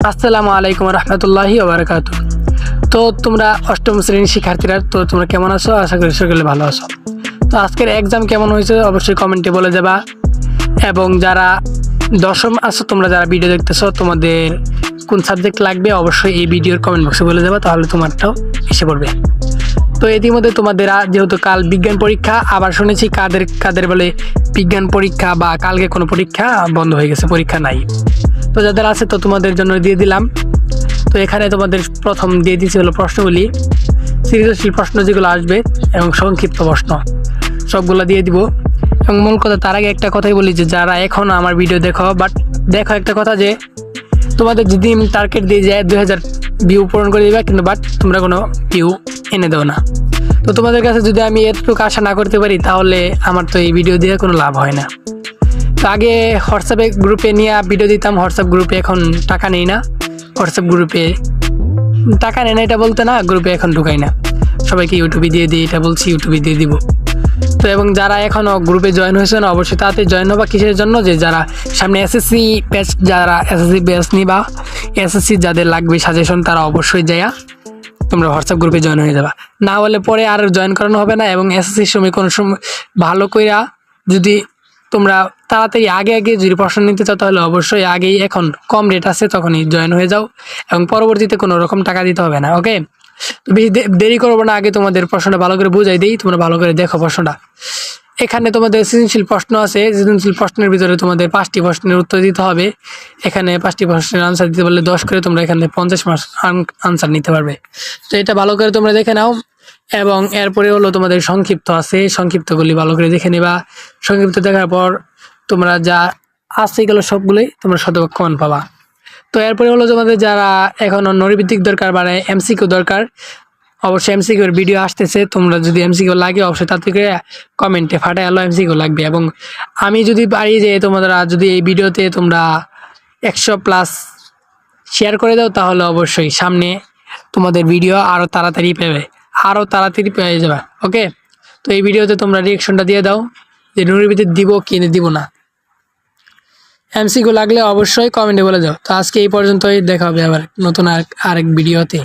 আসসালামু আলাইকুম রহমতুল্লাহি ওবারাকাতু। তো তোমরা অষ্টম শ্রেণীর শিক্ষার্থীরা, তো তোমরা কেমন আছো? আশা করি সকলে ভালো আছো। তো আজকের এক্সাম কেমন হয়েছে অবশ্যই কমেন্টে বলে যাবা। এবং যারা দশম আছো, তোমরা যারা ভিডিও দেখতেছো, তোমাদের কোন সাবজেক্ট লাগবে অবশ্যই এই ভিডিওর কমেন্ট বক্সে বলে যাবা, তাহলে তোমারটাও এসে পড়বে। তো ইতিমধ্যে তোমাদের যেহেতু কাল বিজ্ঞান পরীক্ষা, আবার শুনেছি কাদের কাদের বলে বিজ্ঞান পরীক্ষা বা কালকে কোনো পরীক্ষা বন্ধ হয়ে গেছে, পরীক্ষা নাই। তো যাদের আছে তো তোমাদের জন্য দিয়ে দিলাম। তো এখানে তোমাদের প্রথম দিয়ে দিয়েছি হলো প্রশ্নগুলি, সৃজনশীল প্রশ্ন যেগুলো আসবে এবং সংক্ষিপ্ত প্রশ্ন সবগুলো দিয়ে দিব। এবং মূল কথা, তার আগে একটা কথাই বলি যে যারা এখন আমার ভিডিও দেখো, বাট দেখো একটা কথা যে তোমাদের যদি টার্গেট দিয়ে যায় 2000 ভিউ পূরণ করে দিবা, কিন্তু বাট তোমরা কোনো ভিউ এনে দাও না। তো তোমাদের কাছে যদি আমি এতটুকু আশা না করতে পারি, তাহলে আমার তো এই ভিডিও দিয়ে কোনো লাভ হয় না। তো আগে হোয়াটসঅ্যাপে গ্রুপে নিয়ে ভিডিও দিতাম, হোয়াটসঅ্যাপ গ্রুপে এখন টাকা নেই না। হোয়াটসঅ্যাপ গ্রুপে টাকা নেই না এটা বলতে না, গ্রুপে এখন ঢুকাই না, সবাইকে ইউটিউবে দিয়ে দিই, এটা বলছি ইউটিউবে দিয়ে দিব। তো এবং যারা এখনও গ্রুপে জয়েন হয়েছে না, অবশ্যই তাতে জয়েন হবা। কিসের জন্য? যে যারা সামনে এসএসসি ব্যাচ, যারা এসএসসি ব্যাচ নিবা, এসএসসি যাদের লাগবে সাজেশন, তারা অবশ্যই যাইয়া তোমরা হোয়াটসঅ্যাপ গ্রুপে জয়েন হয়ে যাবা। না হলে পরে আর জয়েন করানো হবে না। এবং এসএসসির সময় কোনো সময় ভালো কইরা যদি তোমরা তাড়াতাড়ি আগে যদি প্রশ্ন নিতে চাও, তাহলে অবশ্যই আগেই, এখন কম রেট আছে তখনই জয়েন হয়ে যাও, এবং পরবর্তীতে কোনো রকম টাকা দিতে হবে না। ওকে, তো বেশি দেরি করবো না, আগে তোমাদের প্রশ্নটা ভালো করে বুঝাই দিই, তোমরা ভালো করে দেখো প্রশ্নটা। এখানে তোমাদের সৃজনশীল প্রশ্ন আছে, সৃজনশীল প্রশ্নের ভিতরে তোমাদের 5টি প্রশ্নের উত্তর দিতে হবে। এখানে 5টি প্রশ্নের আনসার দিতে বললে 10 করে তোমরা এখানে 50 মার্কস আনসার নিতে পারবে। তো এটা ভালো করে তোমরা দেখে নাও। এবং এরপরে হলো তোমাদের সংক্ষিপ্ত আছে, সংক্ষিপ্তগুলি ভালো করে দেখে নিবা। সংক্ষিপ্ত দেখার পর তোমরা যা আছে এগুলো সবগুলোই তোমরা শতভাগ কমন পাবা। তো এরপরে হলো তোমাদের যারা এখনও নৈর্ভিত্তিক দরকার, মানে এমসিকিউ দরকার, অবশ্যই এমসিকিউর ভিডিও আসতেছে। তোমরা যদি এমসিকিউ লাগে অবশ্যই তার থেকে কমেন্টে ফাটাই আলো এমসিকিউ লাগবে। এবং আমি যদি পারি যে তোমরা যদি এই ভিডিওতে তোমরা 100+ শেয়ার করে দাও, তাহলে অবশ্যই সামনে তোমাদের ভিডিও আরও তাড়াতাড়ি পেয়ে যাবে। ওকে, তো এই ভিডিওতে তোমরা রিয়াকশনটা দিয়ে দাও যে নৈর্ভিত্তিক দিব কি দিব না। এমসিকিউ লাগলে অবশ্যই কমেন্টে বলে যাও। তো আজকে এই পর্যন্তই, দেখা হবে আবার নতুন আরেক ভিডিওতে।